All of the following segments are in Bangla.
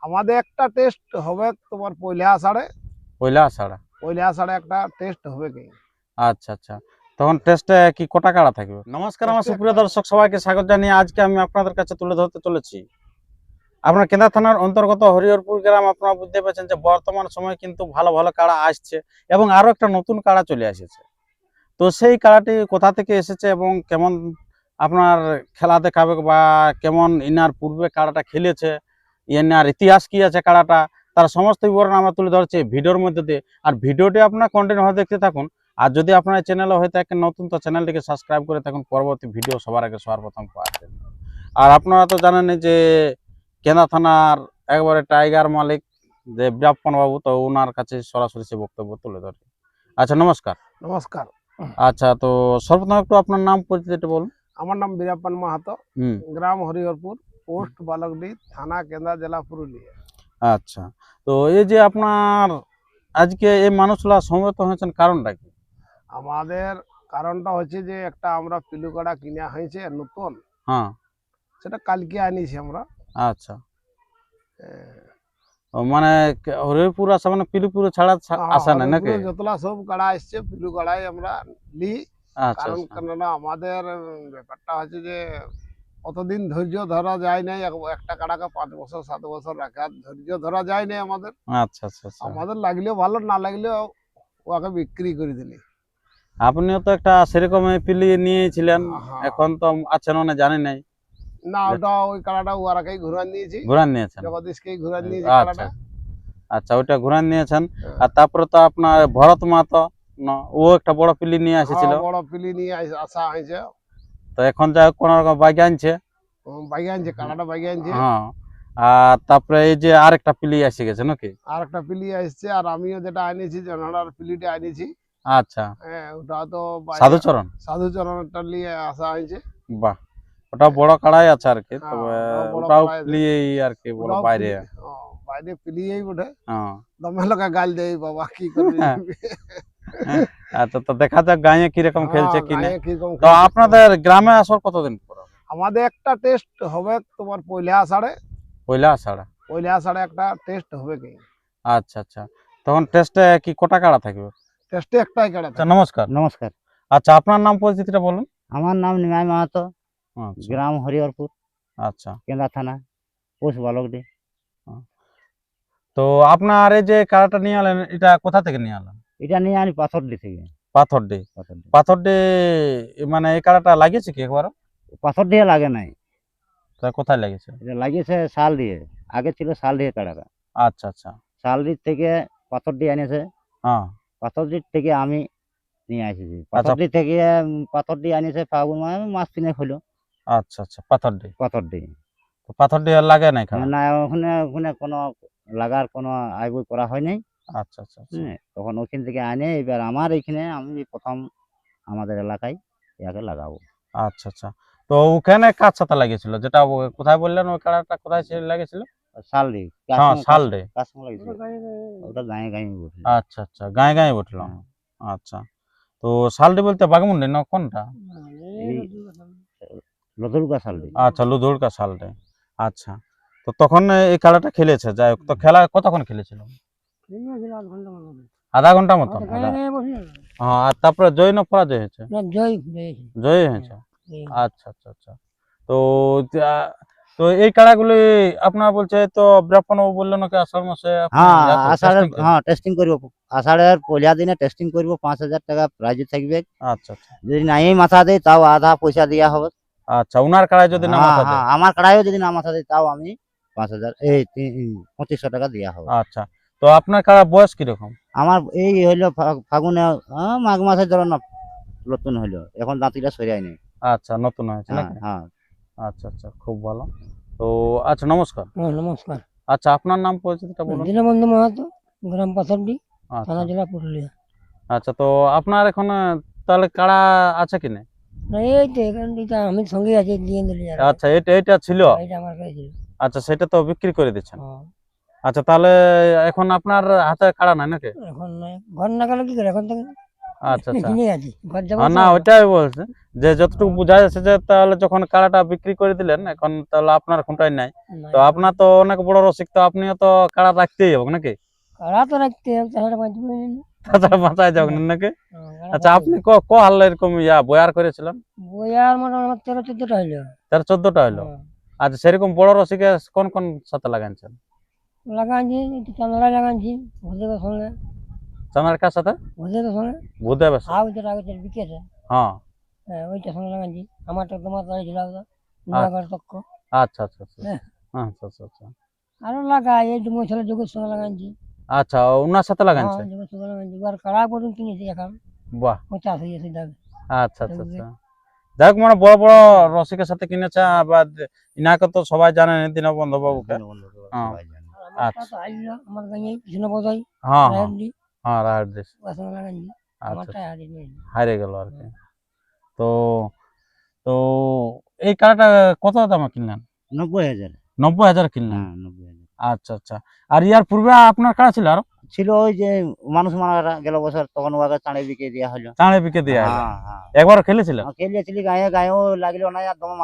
আমাদের একটা টেস্ট হবে তোমার পয়লা আষাঢ়। পয়লা আষাঢ়ে একটা টেস্ট হবে কি। আচ্ছা আচ্ছা, তখন টেস্টে কি কটা কাড়া থাকবে? নমস্কার আমার সুপ্রিয় দর্শক সবাইকে স্বাগত জানিয়ে আজকে আমি আপনাদের কাছে তুলে ধরতে চলেছি আপনার কেন্দা থানার অন্তর্গত হরিহরপুর গ্রাম। আপনারা বুঝতে পারছেন যে বর্তমান সময় কিন্তু ভালো ভালো কাড়া আসছে এবং আরো একটা নতুন কাড়া চলে এসেছে। তো সেই কাড়াটি কোথা থেকে এসেছে এবং কেমন আপনার খেলা দেখাবে বা কেমন ইনার পূর্বে কাড়াটা খেলেছে, ইনার ইতিহাস কি আছে কাড়াটা, তার সমস্ত বিবরণ আমরা তুলে ধরছি ভিডিওর মধ্যে দিয়ে। আর ভিডিওটি আপনার কন্টিনিউ ভাবে দেখতে থাকুন। আর যদি আপনার চ্যানেলে হয়ে থাকেন নতুন, তো চ্যানেলটিকে সাবস্ক্রাইব করে থাকুন পরবর্তী ভিডিও সবার আগে সবার প্রথম পাওয়ার জন্য। আর আপনারা তো জানেন যে কেন্দা থানার একবারে টাইগার মালিক যে বীরাপ্পন বাবু, তো ওনার কাছে সরাসরি সে বক্তব্য তুলে ধরে। আচ্ছা নমস্কার। নমস্কার। আচ্ছা, তো সর্বপ্রথম একটু আপনার নাম পরিচিত বলুন। আমার নাম বীরাপ্পন মাহাতো, হুম। গ্রাম হরিহরপুর, পোস্ট বালকডি, থানা কেন্দা, জেলা পুরুলিয়া। আচ্ছা, তো এই যে আপনার আজকে এই মানুষগুলা সমবেত হয়েছেন কারণটা কি? আমাদের কারণটা হচ্ছে যে একটা আমরা পিলু কাড়া কিনা হয়েছে নতুন, হ্যাঁ। সেটা কালকে আনিছি আমরা। আচ্ছা, মানে হরিহরপুর আসা মানে পিলুপুর ছাড়া আসা নাই নাকি? যতলা সব কাড়া আসছে পিলু কাড়াই আমরা লি। আচ্ছা কারণ আচ্ছা কেননা আমাদের ব্যাপারটা হচ্ছে যে অতদিন ধৈর্য ধরা যায় নাই, একটা কাড়াকে 5 বছর 7 বছর রাখার ধৈর্য ধরা যায় নাই আমাদের। আচ্ছা আচ্ছা আচ্ছা। আমাদের লাগলেও ভালো, না লাগলেও ওকে বিক্রি করে দিলি। আপনিও তো একটা সেরকম পিলি নিয়েছিলেন, হ্যাঁ। এখন তো আছেন না জানি নাই। না, ওটা ওই কাড়াটা ওরাকেই ঘুরান নিয়েছি, ঘুরান নিয়েছেন? জগদীশকেই ঘুরান নিয়েছি আচ্ছা কাড়াটা। আচ্ছা, ওইটা ঘুরান নিয়েছেন। আর তারপরে তো আপনার ভরত মাহাতো ও একটা বড় পিলি নিয়ে এসেছিল। বড় পিলি নিয়ে আসা হয়েছে। তো এখন যা হোক কোন রকম বাইকে আনছে। বাইকে আনছে, কাড়াটা বাইকে আনছে। হ্যাঁ। আর তারপরে এই যে আরেকটা পিলি এসে গেছে নাকি? আর একটা পিলি আসছে, আর আমিও যেটা আনিছি জনাড়ার পিলিটা আনিছি। আচ্ছা, হ্যাঁ, ওটা তো সাধুচরণ। সাধুচরণটা নিয়ে আসা হয়েছে। বাহ, ওটা বড় কাড়াই আছে আর কি, হ্যাঁ, তবে বড় ওটাও কাড়াই আছে। পিলি আর কি বড় ওটাও বাইরে। বাইরে পিলিয়েই বটে। হ্যাঁ। দমে লোকে গাল দেয়, বাবা কি করবি। আচ্ছা, তো দেখা যাক গাঁয়ে কিরকম খেলছে কিনা। গায়ে কিরকম তো খেলছে। আপনাদের গ্রামে আসার কতদিন পর? আমাদের একটা টেস্ট হবে তোমার পয়লা আষাঢ়ে। পয়লা আষাঢ়। পয়লা আষাঢ়ে একটা টেস্ট হবে কি। আচ্ছা আচ্ছা, তখন টেস্টে কি কটা কাড়া থাকবে? টেস্টে একটাই কাড়া আচ্ছা থাকবে। নমস্কার। নমস্কার, আচ্ছা, আপনার নাম পরিচিতিটা বলুন। আমার নাম নিমাই মাহাতো, আচ্ছা গ্রাম হরিহরপুর, আচ্ছা। কেন্দা থানা, পোস্ট বালকডি। তো আপনার এই যে কাড়াটা নিয়ে আলেন, এটা কোথা থেকে নিয়ে আলেন? এটা নিয়ে আনি পাথরডি থেকে। পাথরডি। পাথরডি পাথরডি মানে এই কাড়াটা লাগিয়েছে কি একবার? পাথর দিয়ে লাগে নাই, তা কোথায় লাগিয়েছে? এটা লাগিয়েছে শাল দিয়ে। আগে ছিল শাল দিয়ে কাড়াটা, আচ্ছা আচ্ছা। শালডির থেকে পাথরডি আনিয়েছে। হ্যাঁ। পাথরডির থেকে আমি নিয়ে আসেছি। আচ্ছা পাথরডি থেকে পাথরডি আনিয়েছে ফাগুন মাস 3 হলো। আচ্ছা আচ্ছা, পাথরডি। পাথরডি তো পাথরডি আর লাগে নাই কাড়া? না, ওখানে ওখানে কোনো লাগার কোনো আইবই করা হয় নাই। আচ্ছা আচ্ছা আচ্ছা। তখন ওখান থেকে আনে এবার আমার এখানে আমি প্রথম আমাদের এলাকায় ইয়াকে লাগাবো। আচ্ছা আচ্ছা, তো ওখানে কার সাথে লাগিয়েছিল, যেটা কোথায় বললেন ওই কাড়াটা কোথায় লাগিয়েছিল? শালডি। হ্যাঁ, শালডি। কার সঙ্গে লাগিয়েছিল? ওটা গায়ে গায়ে বসে। আচ্ছা আচ্ছা, গায়ে গায়ে উঠলো। আচ্ছা, তো শালডি বলতে বাঘমুন্ডি না কোনটা? এই লদরুকা শালডি। আচ্ছা, লুধুরকা শালডি। আচ্ছা, তো তখন এই খেলাটা খেলেছে, যাই হোক, তো খেলা কতক্ষণ খেলেছিল? আধা ঘন্টা মতন। হ্যাঁ, আর তারপরে জয় না পরাজয় হয়েছে? জয় হয়েছে। আচ্ছা আচ্ছা আচ্ছা, তো তো এই কাড়াগুলি আপনার বলছে তো বীরাপ্পন বাবু বললেন নাকি আষাঢ় মাসে হ্যাঁ টেস্টিং করব। আষাঢ়ের পয়লা দিনে টেস্টিং করব, 5,000 টাকা প্রাইজ থাকবে। আচ্ছা আচ্ছা। যদি নাই মাথা দেয় তাও আধা পয়সা দেওয়া হবে। আচ্ছা, উনার কাড়ায় যদি না মাথা দেয়? আমার কাড়াইও যদি না মাথা দেয় তাও আমি 5,000 এই 2500 টাকা দেওয়া হবে। আচ্ছা, তো আপনার কাড়া বয়স কিরকম? আমার এই হইলো ফাগুনে মাঘ মাসে ধরো না নতুন হইলো, এখন দাঁতিটা সরিয়াই নেই। আচ্ছা, নতুন হয়েছে নাকি? হ্যাঁ। আচ্ছা আচ্ছা, খুব ভালো। তো আচ্ছা নমস্কার। নমস্কার। আচ্ছা, আপনার নাম পরিচিতিটা বলুন। দীনবন্ধু মাহাতো, গ্রাম পাথরডি, আচ্ছা থানা জেলা পুরুলিয়া। আচ্ছা, তো আপনার এখন তাহলে কাড়া আছে কি না? না, এই তো এখানটা আমি সঙ্গে আছি, দিয়ে দিলি। আচ্ছা, এটা ছিল। এটা আমার কাছে ছিল। আচ্ছা, সেটা তো বিক্রি করে দিচ্ছেন। হ্যাঁ। আচ্ছা, তাহলে এখন আপনার হাতে কাড়া নাই নাকি? এখন নাই, ঘর না গেলে কি করে এখন থেকে? আচ্ছা আচ্ছা কিনে আছি ঘর যাবো না ওইটাই বলছে যে যতটুকু বোঝা যাচ্ছে যে তাহলে যখন কাড়াটা বিক্রি করে দিলেন এখন তাহলে আপনার খুঁটাই নাই, তো আপনার তো অনেক বড় রসিক, তো আপনিও তো কাড়া রাখতেই হবে নাকি? কাড়া তো রাখতে হবে তাছাড়া বাঁচবো না। তাছাড়া বাঁচায় যাবেন না নাকি? কাড়া আচ্ছা আপনি ক হাল এরকম বয়ার করেছিলেন? বইয়ার মোটামুটি আমার 13-14টা হইলো। 13-14টা হইলো। হ্যাঁ। আচ্ছা সেরকম বড় রসিকে কোন কোন সাথে লাগাইছেন? লাগাইছি একটু চান্দড়ায় লাগাইছি ভূদেবের সঙ্গে, চানার কার সাথে? ভূদেবের সঙ্গে ভূদেব আছে। আর ওইটা আগে বিকেছে, হ্যাঁ হ্যাঁ ওইটার সঙ্গে লাগাইছি। আমারটা তোমার তাই ছিল নয়াগড় তক্ক। আচ্ছা আচ্ছা আচ্ছা হ্যাঁ। আচ্ছা আচ্ছা আচ্ছা আরো লাগাই এই ডুমো ছেলে যোগের সঙ্গে লাগাইছি। আচ্ছা ওনার সাথে লাগাইছে। যোগের সঙ্গে লাগাইছি আর কাড়া পর্যন্ত কিনেছি এখন বাহ 50 হয়ে গেছে দাম। আচ্ছা আচ্ছা আচ্ছা যাই হোক মানে বড় বড় রসিকের সাথে কিনেছে, আবার ইনাকে তো সবাই জানেন দীনবন্ধু বাবুকে। হ্যাঁ। আমারটা আচ্ছা। তো আইলো আমার গাঁয়ে কৃষ্ণ বোঝাই হ্যাঁ হ্যাঁ রায়দি হ্যাঁ রাইট দিস। ওর সঙ্গে লাগাইছি। আচ্ছা আমারটা হারিয়ে হারিয়ে গেল আর কি। তো তো এই কাড়াটা কত দামে কিনলেন? 90,000। 90,000 কিনলেন। হ্যাঁ 90,000 আচ্ছা আচ্ছা আর ইয়ার পূর্বে আপনার কাড়া ছিল আরো? ছিল। ওই যে মানুষ মারা গেল বছর তখন ওকে চাঁড়ে বিকে দেওয়া হলো। চাঁড়ে বিকে দিয়ে হ্যাঁ হ্যাঁ একবার খেলেছিলেন? খেলিয়েছিলি গায়েও লাগলো না আর তোমার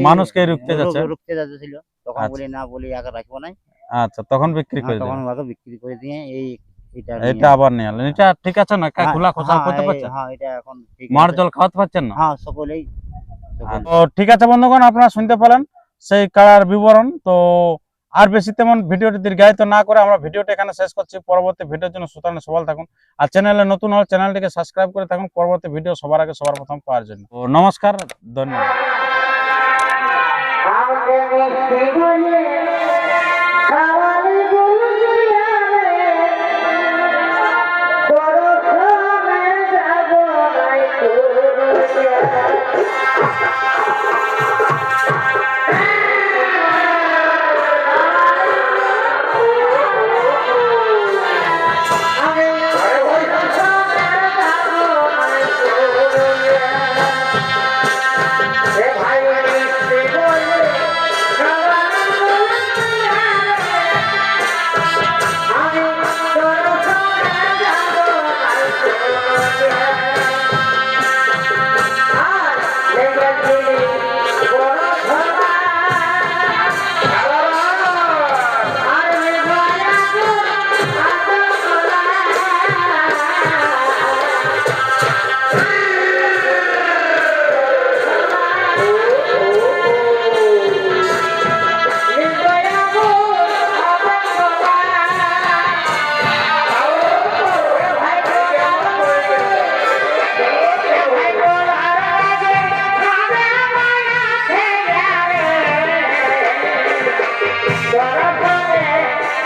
মানুষকে রুখতে যাচ্ছে। রুখতে যাচ্ছিল তখন আচ্ছা। বলি না বলি আগে রাখবো না। আচ্ছা তখন বিক্রি করে তখন দিলেন। ওকে বিক্রি করে দিয়ে এটা এটা আবার নিয়ে এলেন, এটা ঠিক আছে না? খোলা খোসা করতে পারছেন? হ্যাঁ এটা এখন ঠিক মার আছে। জল খাওয়াতে পারছেন না? হ্যাঁ সকলেই তো ঠিক আছে বন্ধুগণ, আপনারা শুনতে পেলেন সেই কাড়ার বিবরণ। তো আর বেশি তেমন ভিডিওটি দীর্ঘায়িত না করে আমরা ভিডিওটা এখানে শেষ করছি। পরবর্তী ভিডিওর জন্য সুতরাং সবাই থাকুন, আর চ্যানেলে নতুন হলে চ্যানেলটিকে সাবস্ক্রাইব করে থাকুন পরবর্তী ভিডিও সবার আগে সবার প্রথম পাওয়ার জন্য। তো নমস্কার, ধন্যবাদ।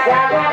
যাব